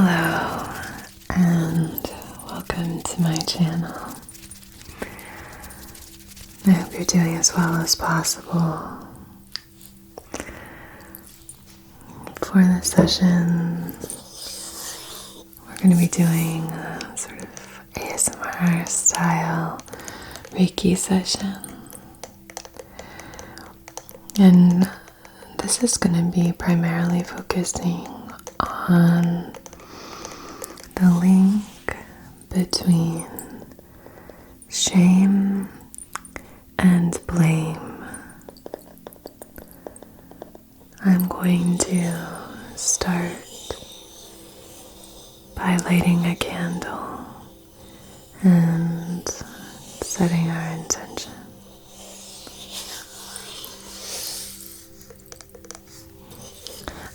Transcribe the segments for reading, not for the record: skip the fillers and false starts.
Hello and welcome to my channel. I hope you're doing as well as possible. For this session, we're going to be doing a sort of ASMR style Reiki session. And this is going to be primarily focusing on the link between shame and blame. I'm going to start by lighting a candle and setting our intention.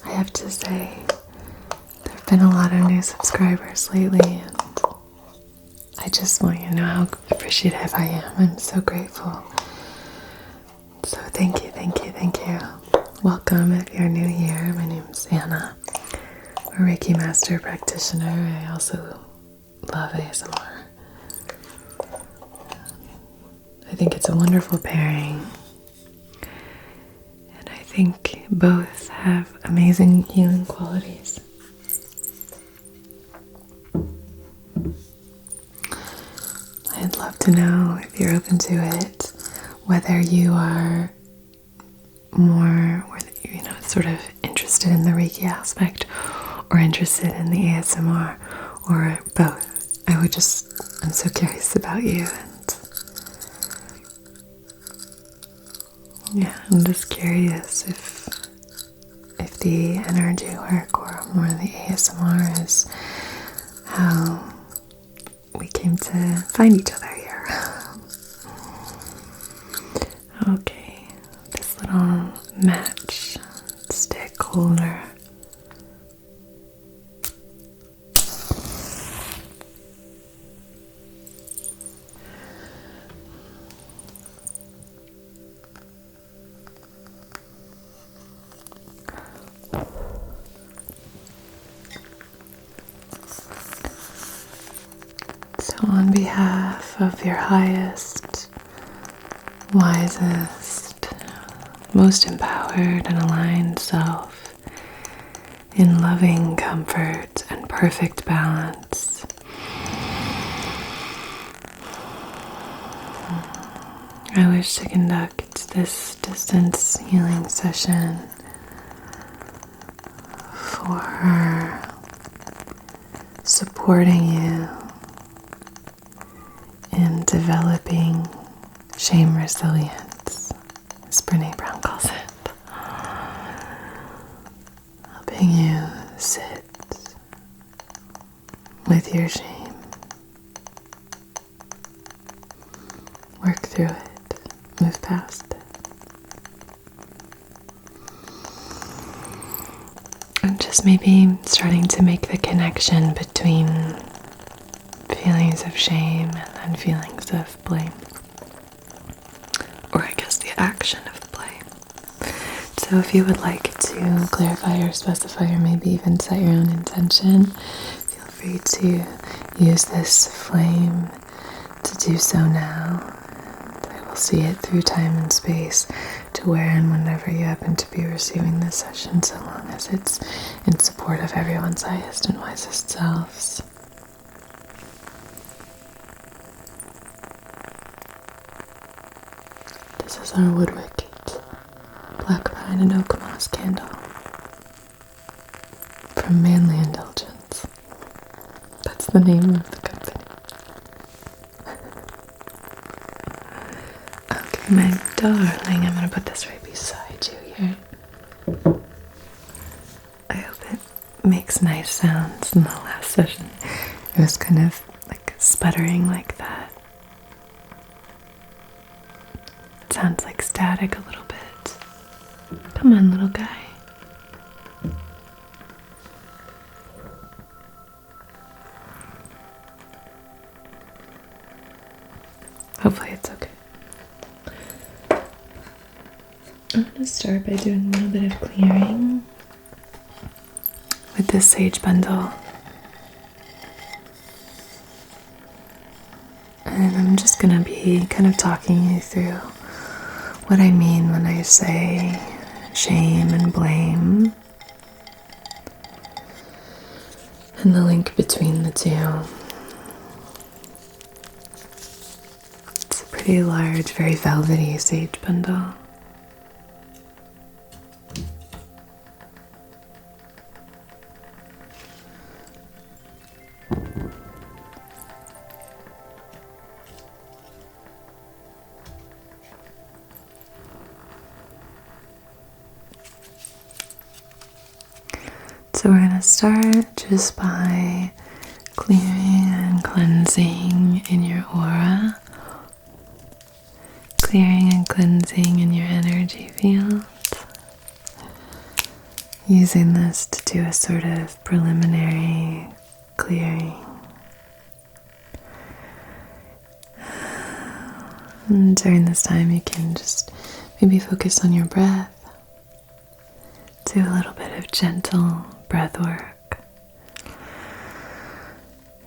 I have to say, there have been a lot of new subscribers lately, and I just want you to know how appreciative I am. I'm so grateful. So thank you, thank you, thank you. Welcome if you're new here. My name's Anna. I'm a Reiki Master Practitioner. I also love ASMR. I think it's a wonderful pairing. And I think both have amazing healing qualities. I'd love to know if you're open to it, whether you are more, sort of interested in the Reiki aspect or interested in the ASMR or both. I'm so curious about you, and yeah, I'm just curious if the energy work or more the ASMR is how we came to find each other here. Okay, this little match stick holder. So on behalf of your highest, wisest, most empowered and aligned self, in loving comfort and perfect balance, I wish to conduct this distance healing session for supporting you in developing shame resilience, as Brene Brown calls it. Helping you sit with your shame, work through it, move past it. And just maybe starting to make the connection between feelings of shame and then feelings of blame. Or I guess the action of blame. So if you would like to clarify or specify or maybe even set your own intention, feel free to use this flame to do so now. And I will see it through time and space to where and whenever you happen to be receiving this session, so long as it's in support of everyone's highest and wisest selves. This is our wood wicket, black pine and oak moss candle from Manly Indulgence. That's the name of the company. Okay, my darling, I'm going to put this right beside you here. I hope it makes nice sounds. In the last session, it was kind of like sputtering like that. It sounds like static a little bit. Come on, little guy. Hopefully it's okay. I'm going to start by doing a little bit of clearing with this sage bundle. And I'm just going to be kind of talking you through what I mean when I say shame and blame, and the link between the two. It's a pretty large, very velvety sage bundle. So we're going to start just by clearing and cleansing in your aura, clearing and cleansing in your energy field, using this to do a sort of preliminary clearing. And during this time you can just maybe focus on your breath. Do a little bit of gentle breath work.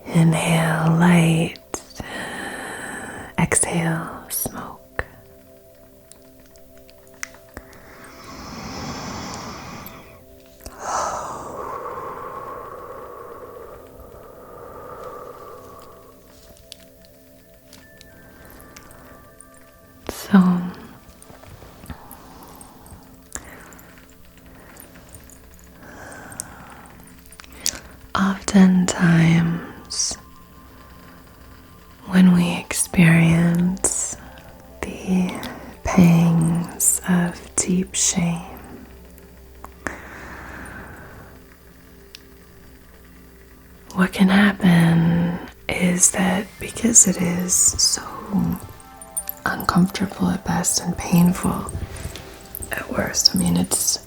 Inhale light, exhale smoke. So oftentimes, when we experience the pangs of deep shame, what can happen is that because it is so uncomfortable at best and painful at worst, I mean, it's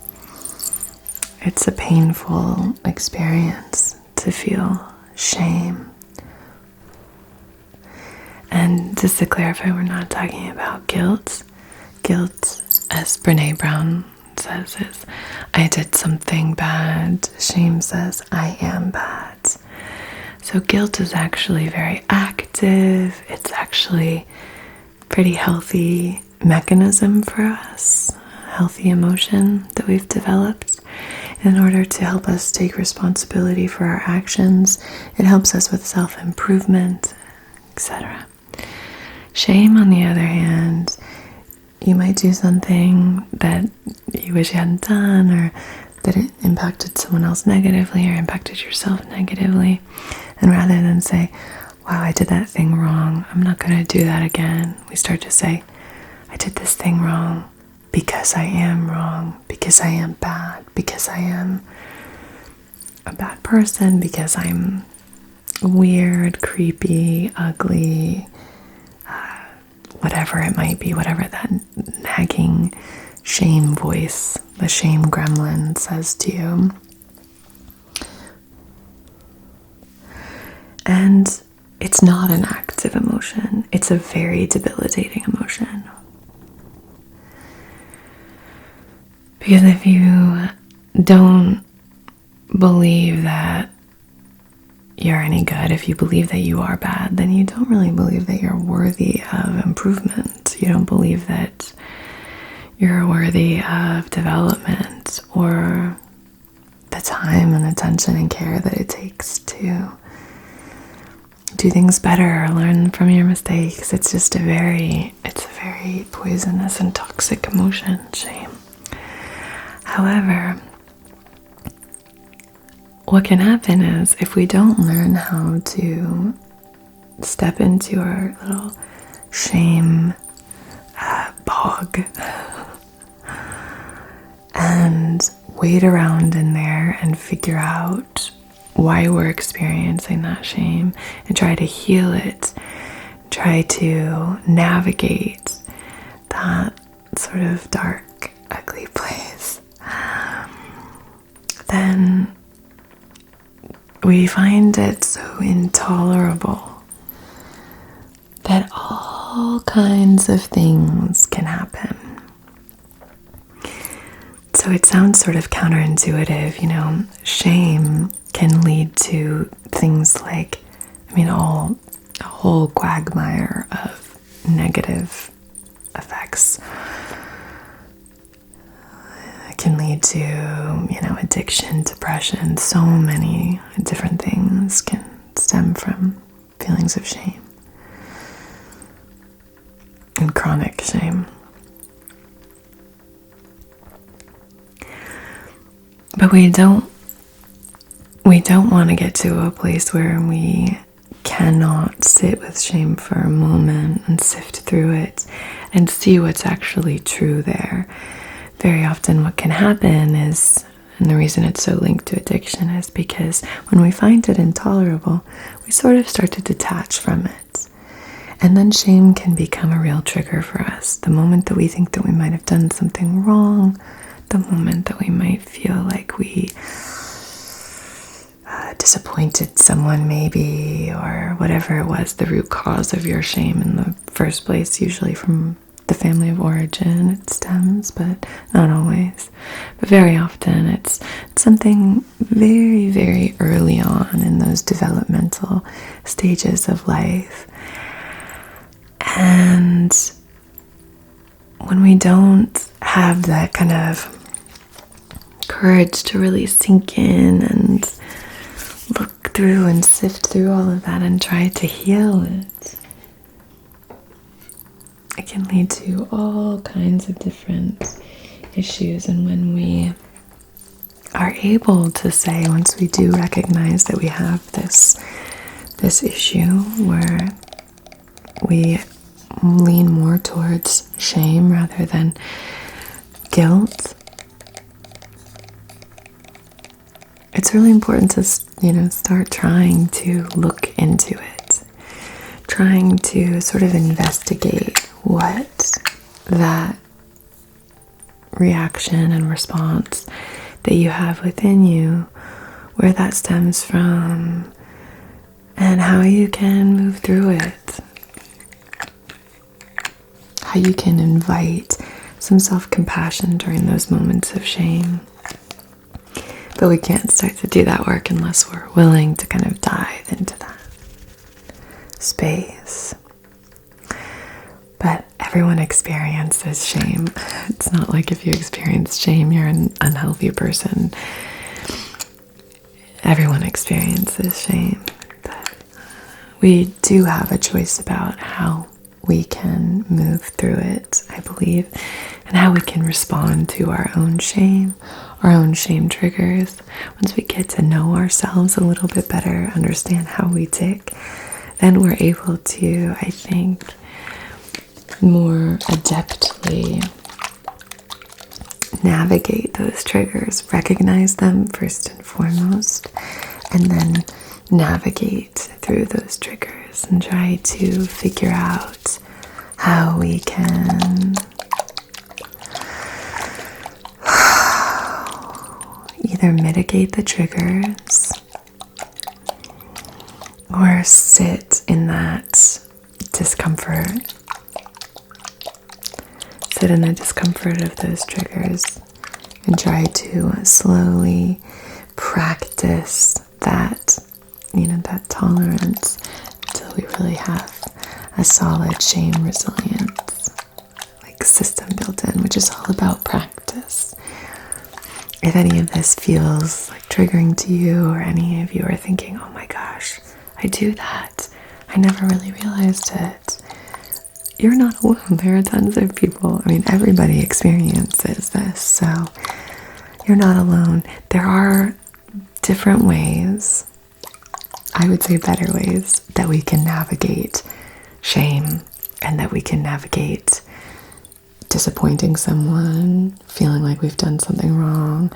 a painful experience to feel shame. And just to clarify, we're not talking about guilt. Guilt, as Brene Brown says, is I did something bad. Shame says I am bad. So guilt is actually very active. It's actually a pretty healthy mechanism for us, healthy emotion that we've developed. In order to help us take responsibility for our actions, it helps us with self-improvement, etc. Shame, on the other hand, you might do something that you wish you hadn't done, or that it impacted someone else negatively or impacted yourself negatively. And rather than say, wow, I did that thing wrong, I'm not going to do that again, we start to say, I did this thing wrong because I am wrong, because I am bad, because I am a bad person, because I'm weird, creepy, ugly, whatever it might be, whatever that nagging shame voice, the shame gremlin says to you. And it's not an active emotion. It's a very debilitating emotion. Because if you don't believe that you're any good, if you believe that you are bad, then you don't really believe that you're worthy of improvement. You don't believe that you're worthy of development or the time and attention and care that it takes to do things better or learn from your mistakes. It's a very poisonous and toxic emotion, shame. However, what can happen is if we don't learn how to step into our little shame bog and wade around in there and figure out why we're experiencing that shame and try to heal it, try to navigate that sort of dark, ugly place, then we find it so intolerable that all kinds of things can happen. So it sounds sort of counterintuitive, shame can lead to things like, all a whole quagmire of negative effects. It can lead to, addiction, depression. So many different things can stem from feelings of shame and chronic shame. But we don't want to get to a place where we cannot sit with shame for a moment and sift through it and see what's actually true there. Very often what can happen is, and the reason it's so linked to addiction is because when we find it intolerable, we sort of start to detach from it. And then shame can become a real trigger for us. The moment that we think that we might have done something wrong, the moment that we might feel like we disappointed someone maybe, or whatever it was, the root cause of your shame in the first place, usually from the family of origin it stems, but not always. But very often it's something very, very early on in those developmental stages of life. And when we don't have that kind of courage to really sink in and look through and sift through all of that and try to heal it, it can lead to all kinds of different issues. And when we are able to say, once we do recognize that we have this issue where we lean more towards shame rather than guilt, it's really important to, start trying to look into it, trying to sort of investigate what that reaction and response that you have within you, where that stems from, and how you can move through it. How you can invite some self-compassion during those moments of shame. But we can't start to do that work unless we're willing to kind of dive into that space. But everyone experiences shame. It's not like if you experience shame, you're an unhealthy person. Everyone experiences shame. But we do have a choice about how we can move through it, I believe, and how we can respond to our own shame triggers. Once we get to know ourselves a little bit better, understand how we tick, then we're able to, I think, more adeptly navigate those triggers, recognize them first and foremost, and then navigate through those triggers and try to figure out how we can either mitigate the triggers or sit in that discomfort. Sit in the discomfort of those triggers and try to slowly practice that, that tolerance until we really have a solid shame resilience, like system built in, which is all about practice. If any of this feels like triggering to you, or any of you are thinking, oh my gosh, I do that, I never really realized it, you're not alone. There are tons of people. Everybody experiences this, so you're not alone. There are different ways, I would say better ways, that we can navigate shame, and that we can navigate disappointing someone, feeling like we've done something wrong,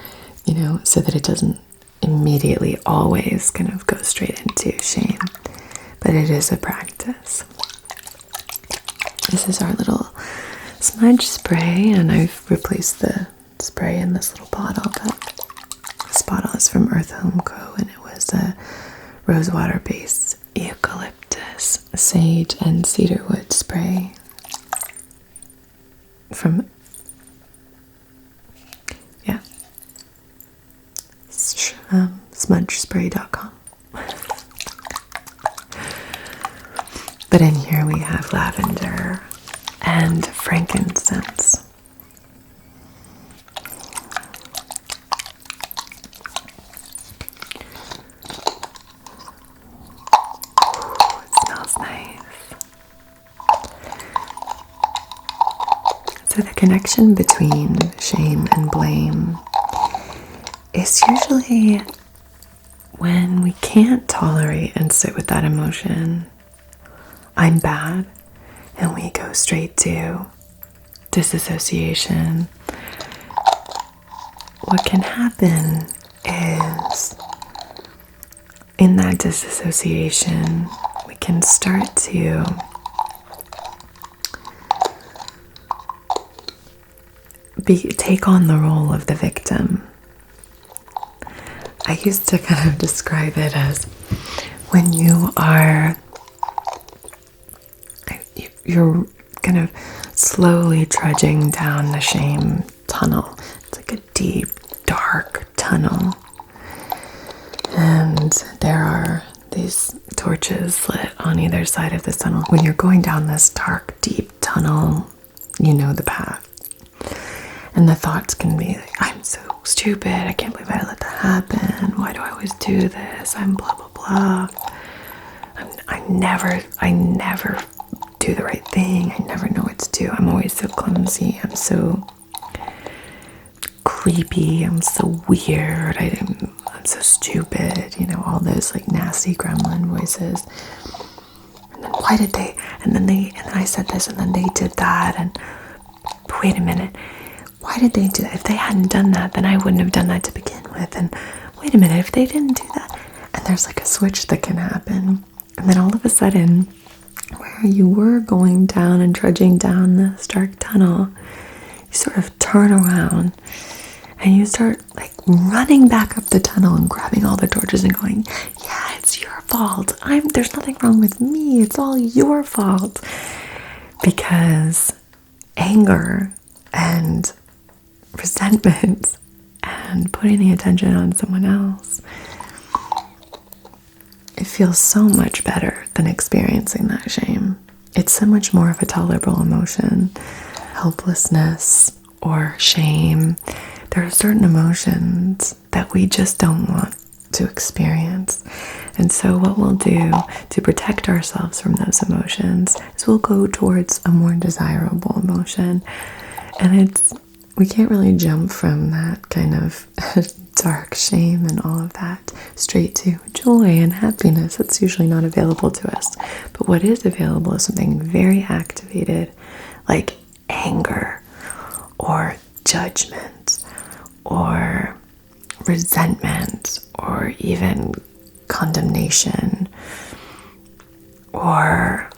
so that it doesn't immediately always kind of go straight into shame. But it is a practice. This is our little smudge spray, and I've replaced the spray in this little bottle, but this bottle is from Earth Home Co., and it was a rosewater based eucalyptus, sage, and cedarwood spray from smudgespray.com. But in here we have lavender and frankincense. Ooh, it smells nice. So the connection between shame and blame is usually when we can't tolerate and sit with that emotion. I'm bad, and we go straight to disassociation. What can happen is in that disassociation, we can start to take on the role of the victim. I used to kind of describe it as when you're kind of slowly trudging down the shame tunnel. It's like a deep, dark tunnel. And there are these torches lit on either side of the tunnel. When you're going down this dark, deep tunnel, you know the path. And the thoughts can be like, I'm so stupid. I can't believe I let that happen. Why do I always do this? I'm blah, blah, blah. I never do the right thing. I never know what to do. I'm always so clumsy. I'm so creepy. I'm so weird. I'm so stupid. You know, all those like nasty gremlin voices. And then why did they? And then I said this, and then they did that. And wait a minute. Why did they do that? If they hadn't done that, then I wouldn't have done that to begin with. And wait a minute, if they didn't do that, and there's like a switch that can happen. And then all of a sudden, where you were going down and trudging down this dark tunnel, you sort of turn around and you start like running back up the tunnel and grabbing all the torches and going, yeah, it's your fault. There's nothing wrong with me. It's all your fault. Because anger and resentment and putting the attention on someone else, it feels so much better than experiencing that shame. It's so much more of a tolerable emotion. Helplessness or shame, there are certain emotions that we just don't want to experience. And so what we'll do to protect ourselves from those emotions is we'll go towards a more desirable emotion. And we can't really jump from that kind of dark shame and all of that straight to joy and happiness. It's usually not available to us. But what is available is something very activated, like anger or judgment or resentment or even condemnation or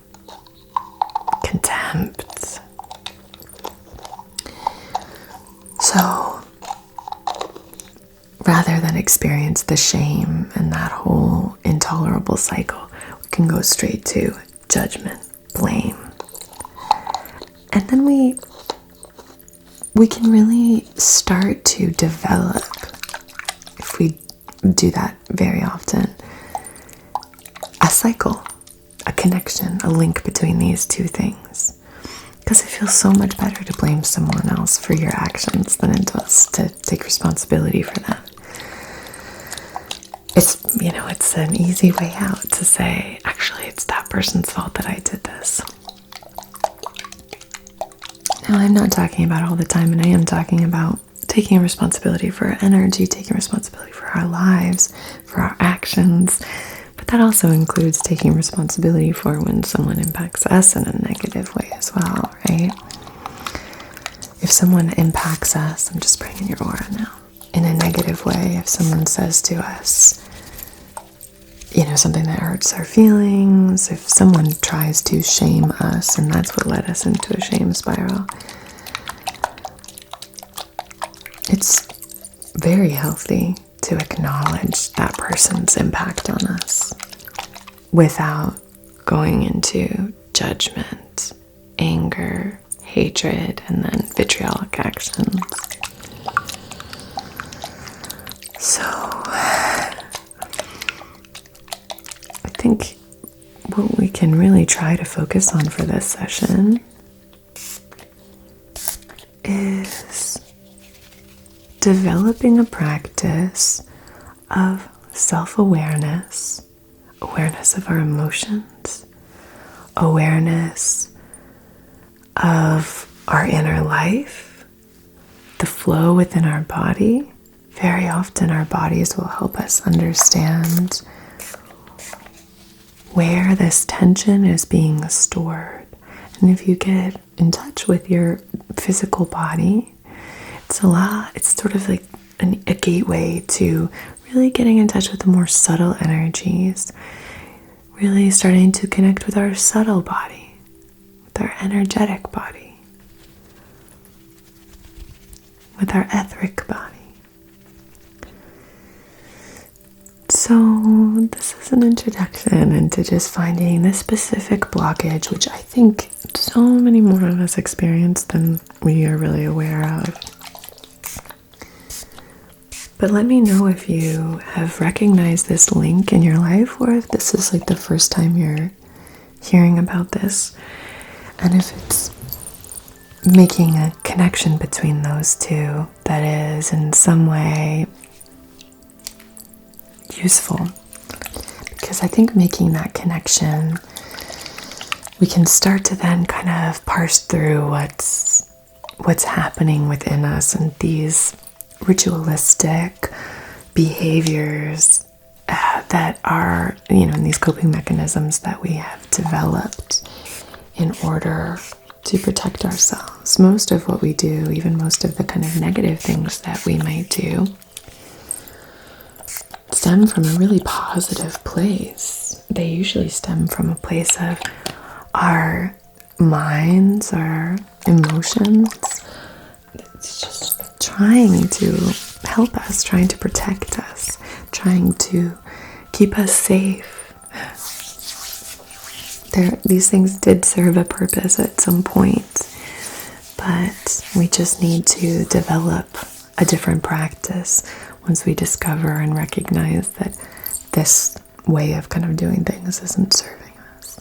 contempt. So rather than experience the shame and that whole intolerable cycle, we can go straight to judgment, blame. And then we can really start to develop, if we do that very often, a cycle, a connection, a link between these two things. Because it feels so much better to blame someone else for your actions than it does to take responsibility for them. It's an easy way out to say, actually, it's that person's fault that I did this. Now, I'm not talking about all the time, and I am talking about taking responsibility for our energy, taking responsibility for our lives, for our actions. But that also includes taking responsibility for when someone impacts us in a negative way as well, right? If someone impacts us, I'm just bringing your aura now, in a negative way, if someone says to us, something that hurts our feelings, if someone tries to shame us, and that's what led us into a shame spiral, it's very healthy to acknowledge that person's impact on us without going into judgment, anger, hatred, and then vitriolic actions. So I think what we can really try to focus on for this session is developing a practice of self-awareness, awareness of our emotions, awareness of our inner life, the flow within our body. Very often our bodies will help us understand where this tension is being stored. And if you get in touch with your physical body, it's sort of like a gateway to really getting in touch with the more subtle energies, really starting to connect with our subtle body, with our energetic body, with our etheric body. So this is an introduction into just finding this specific blockage, which I think so many more of us experience than we are really aware of. But let me know if you have recognized this link in your life, or if this is like the first time you're hearing about this, and if it's making a connection between those two that is in some way useful. Because I think making that connection, we can start to then kind of parse through what's happening within us, and these ritualistic behaviors that are, in these coping mechanisms that we have developed in order to protect ourselves. Most of what we do, even most of the kind of negative things that we might do, stem from a really positive place. They usually stem from a place of our minds, our emotions. It's just trying to help us, trying to protect us, trying to keep us safe. These things did serve a purpose at some point, but we just need to develop a different practice once we discover and recognize that this way of kind of doing things isn't serving us.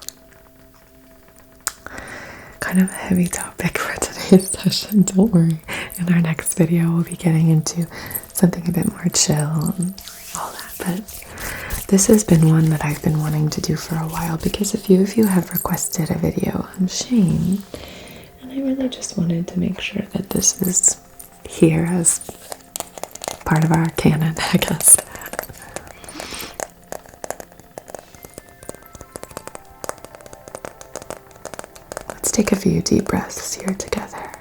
Kind of a heavy topic for today's session, don't worry. In our next video, we'll be getting into something a bit more chill and all that. But this has been one that I've been wanting to do for a while, because a few of you have requested a video on shame, and I really just wanted to make sure that this is here as part of our canon, I guess. Let's take a few deep breaths here together.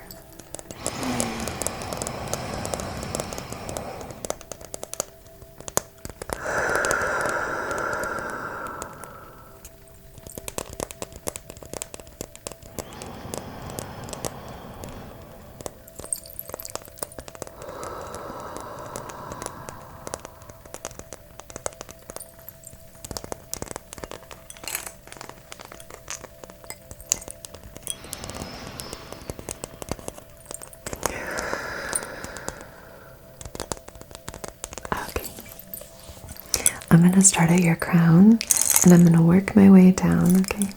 I'm going to start at your crown, and I'm going to work my way down, okay?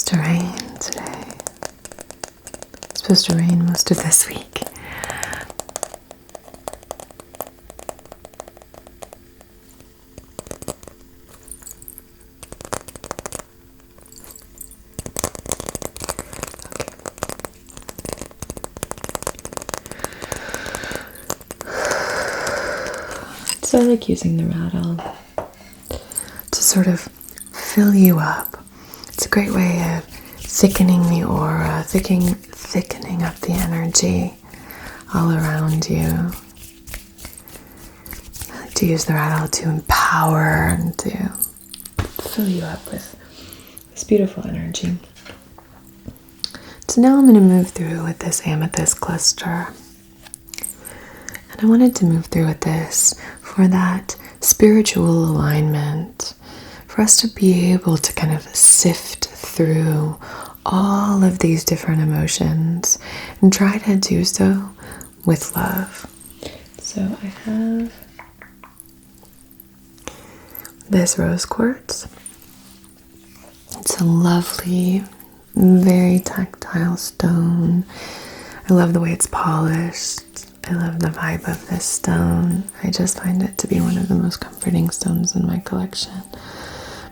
to rain today. It's supposed to rain most of this week. So I like using the rattle to sort of fill you up. It's a great way of thickening the aura, thickening up the energy all around you. I like to use the rattle to empower and to fill you up with this beautiful energy. So now I'm going to move through with this amethyst cluster. And I wanted to move through with this for that spiritual alignment, for us to be able to kind of sift through all of these different emotions and try to do so with love. So I have this rose quartz. It's a lovely, very tactile stone. I love the way it's polished. I love the vibe of this stone. I just find it to be one of the most comforting stones in my collection.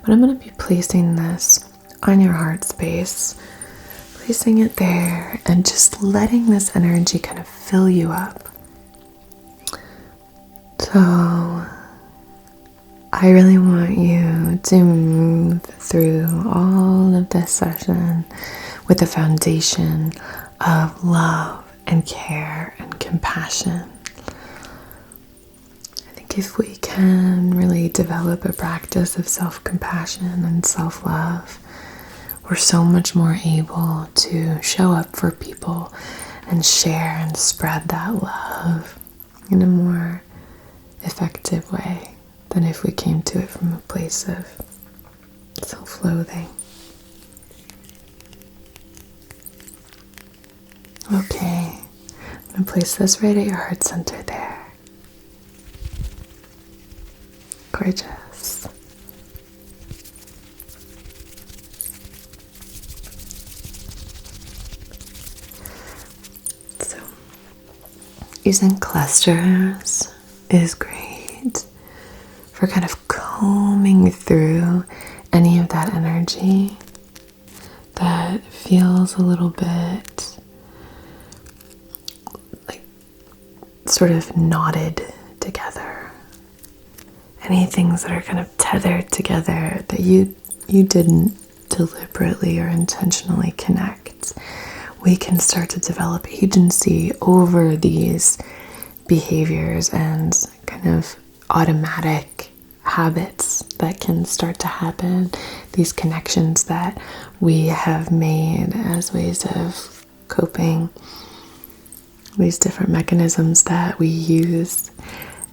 But I'm going to be placing this on your heart space, placing it there and just letting this energy kind of fill you up. So I really want you to move through all of this session with the foundation of love and care and compassion. I think if we can really develop a practice of self-compassion and self-love, we're so much more able to show up for people and share and spread that love in a more effective way than if we came to it from a place of self-loathing. Okay, I'm going to place this right at your heart center there. Gorgeous. So, using clusters is great for kind of combing through any of that energy that feels a little bit sort of knotted together. Any things that are kind of tethered together that you didn't deliberately or intentionally connect. We can start to develop agency over these behaviors and kind of automatic habits that can start to happen. These connections that we have made as ways of coping, these different mechanisms that we use,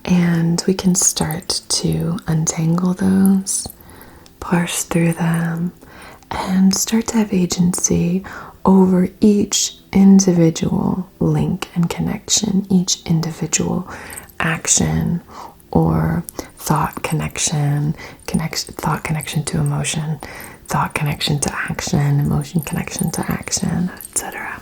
and we can start to untangle those, parse through them, and start to have agency over each individual link and connection, each individual action or thought connection to emotion, thought connection to action, emotion connection to action, etc.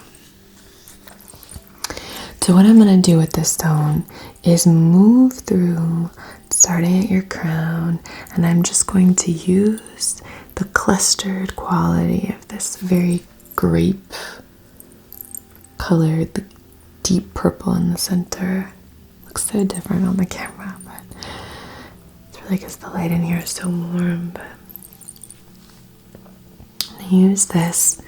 So what I'm going to do with this stone is move through, starting at your crown, and I'm just going to use the clustered quality of this very grape colored, the deep purple in the center. Looks so different on the camera, but it's really because the light in here is so warm. But I'm going to use this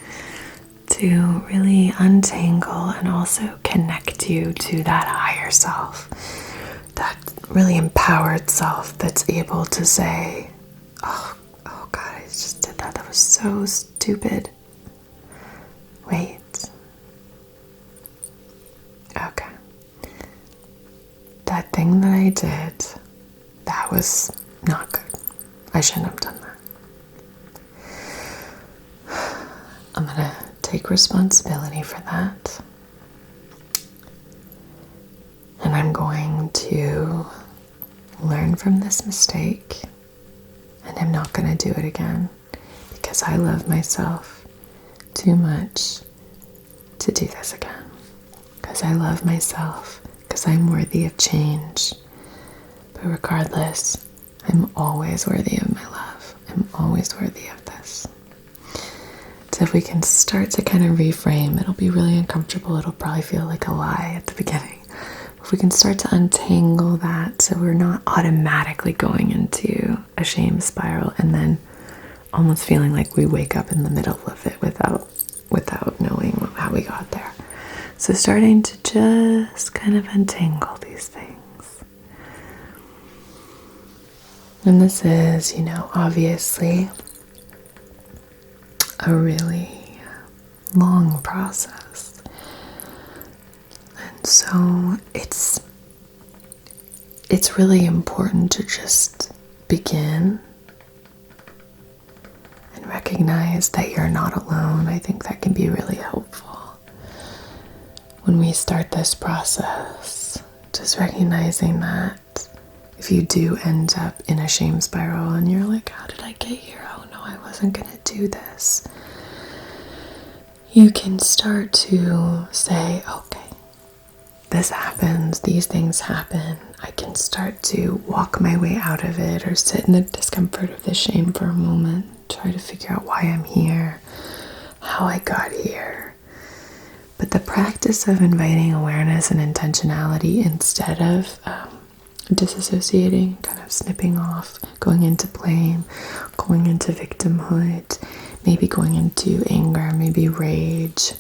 to really untangle and also connect you to that higher self, that really empowered self that's able to say, oh God, I just did that. That was so stupid. Wait. Okay. That thing that I did, that was not good. I shouldn't have done that. I'm going to take responsibility for that. And I'm going to learn from this mistake. And I'm not going to do it again because I love myself too much to do this again. Because I love myself, because I'm worthy of change. But regardless, I'm always worthy of my love. I'm always worthy of this. So if we can start to kind of reframe, it'll be really uncomfortable. It'll probably feel like a lie at the beginning. If we can start to untangle that so we're not automatically going into a shame spiral and then almost feeling like we wake up in the middle of it without knowing how we got there. So starting to just kind of untangle these things. And this is, obviously a really long process. And so it's really important to just begin and recognize that you're not alone. I think that can be really helpful. When we start this process, just recognizing that if you do end up in a shame spiral and you're like, how did I get here? Oh no, I wasn't going to do this. You can start to say, okay, this happens, these things happen. I can start to walk my way out of it or sit in the discomfort of the shame for a moment, try to figure out why I'm here, how I got here. But the practice of inviting awareness and intentionality instead of disassociating, kind of snipping off, going into blame, going into victimhood, maybe going into anger, maybe rage,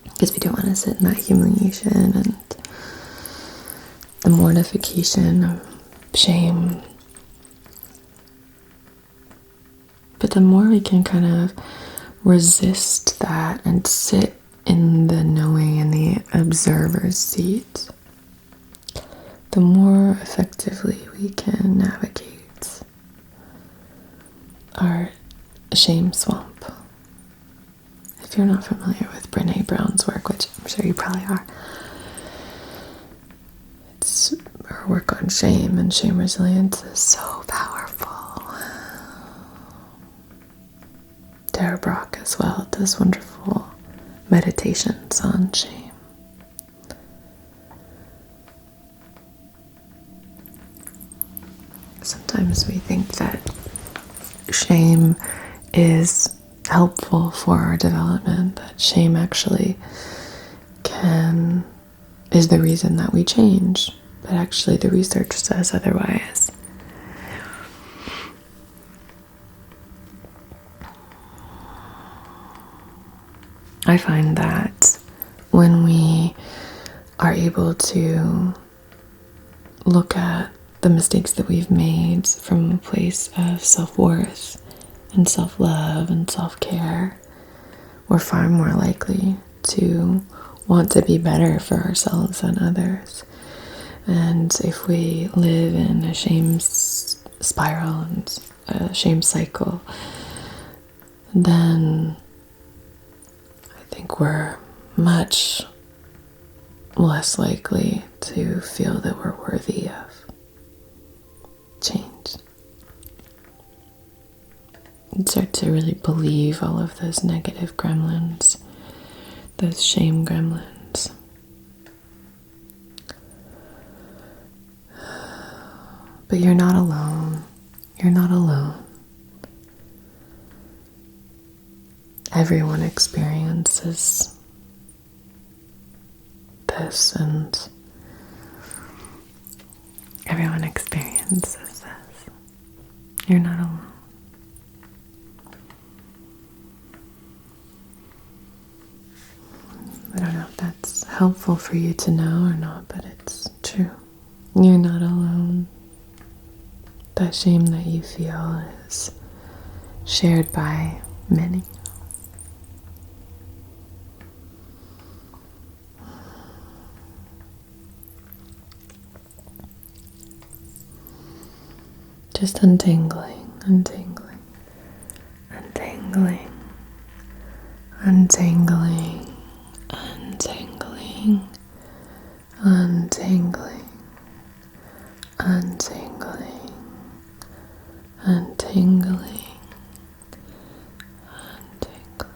because we don't want to sit in that humiliation and the mortification of shame. But the more we can kind of resist that and sit in the knowing and the observer's seat, the more effectively we can navigate our shame swamp. If you're not familiar with Brené Brown's work, which I'm sure you probably are, her work on shame and shame resilience is so powerful. Tara Brach as well does wonderful meditations on shame. Sometimes we think that shame is helpful for our development, that shame actually is the reason that we change, but actually the research says otherwise. I find that when we are able to look at the mistakes that we've made from a place of self-worth and self-love and self-care, we're far more likely to want to be better for ourselves and others. And if we live in a shame spiral and a shame cycle, then I think we're much less likely to feel that we're worthy of change. And start to really believe all of those negative gremlins, those shame gremlins. But you're not alone. You're not alone. Everyone experiences this, and everyone experiences this. You're not alone. I don't know if that's helpful for you to know or not, but it's true. You're not alone. That shame that you feel is shared by many. Just untangling, untangling, untangling, untangling, untangling, untangling, untangling, untangling, untangling.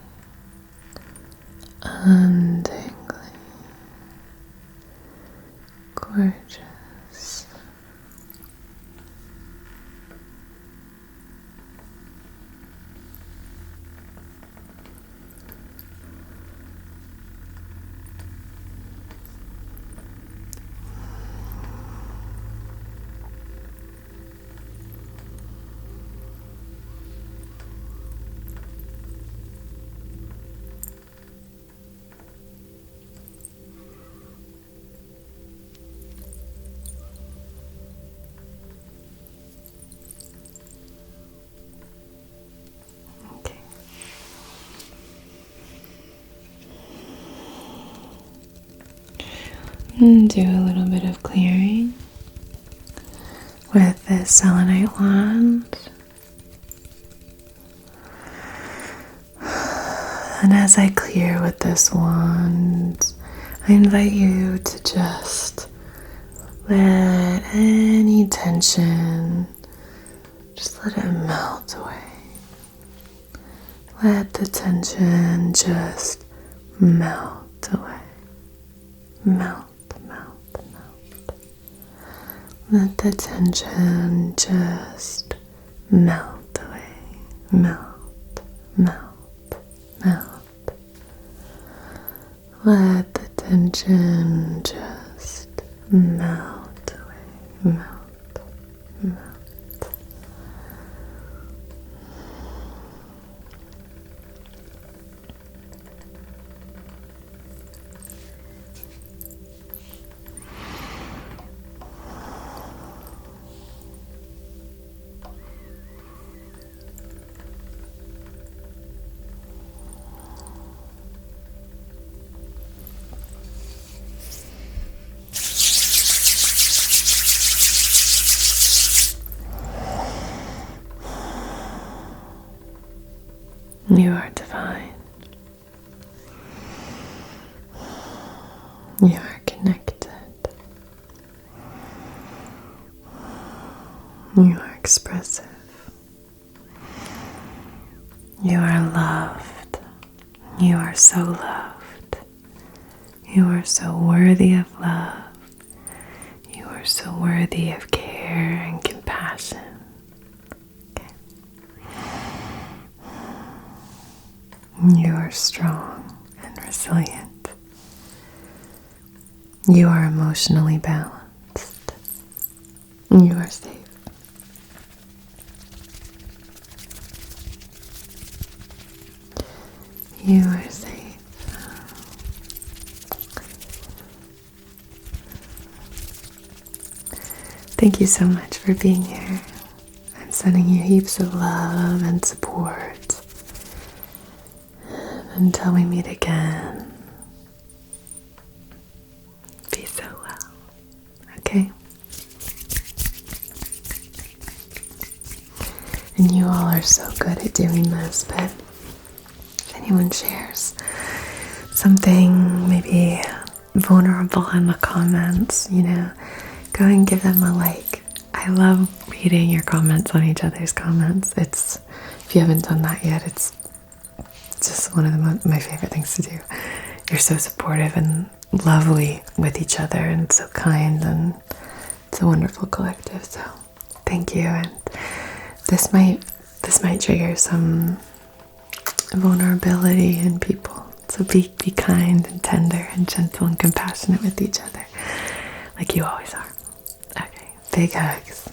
Gorgeous. Okay. And do a little bit of clearing with this selenite wand. And as I clear with this wand, I invite you to just let any tension, just let it melt away. Let the tension just melt away. Melt, melt, melt. Let the tension just melt away. Melt, melt, melt. Let the tension just melt away. Melt, melt. You are divine. You are connected. You are expressive. You are loved. You are so loved. You are so worthy of love. You are so worthy of care and compassion. You are strong and resilient. You are emotionally balanced. You are safe. You are safe. Thank you so much for being here. I'm sending you heaps of love and support. Until we meet again, be so well, okay? And you all are so good at doing this, but if anyone shares something maybe vulnerable in the comments, go and give them a like. I love reading your comments on each other's comments. If you haven't done that yet, it's just one of my favorite things to do. You're so supportive and lovely with each other and so kind, and it's a wonderful collective, so thank you. And this might trigger some vulnerability in people, so be kind and tender and gentle and compassionate with each other like you always are. Okay, big hugs.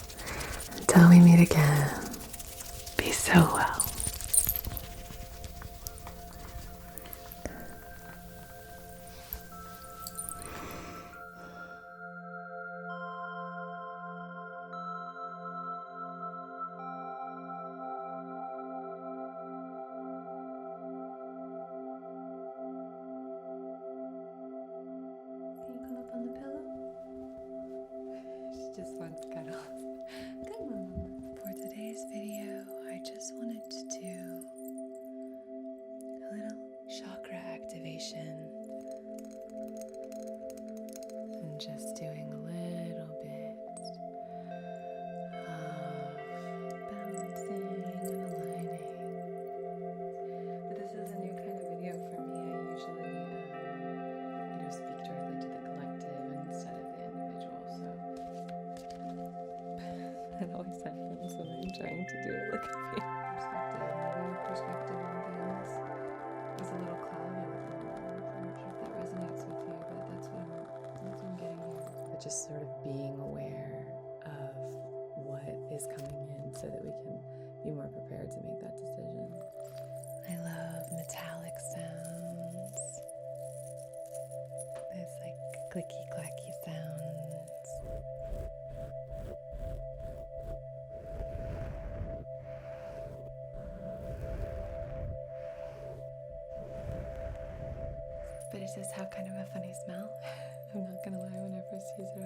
Until we meet again, be so well. On the pillow. She just wants cuddles. Good one. For today's video, I just wanted to do a little chakra activation. And just doing a little bit of balancing and aligning. But this is a new kind of video for me. I usually speak directly to the collective instead of the individual. It always happens when I'm trying to do it. Look at me. Perspective, maybe your perspective on things is a little clouded. I'm not sure if that resonates with you, but that's what I'm getting here. But just sort of being aware of what is coming in so that we can be more prepared to make that decision. I love metallic sounds. It's like clicky clacky sounds. But it does have kind of a funny smell. I'm not gonna lie, when I first used it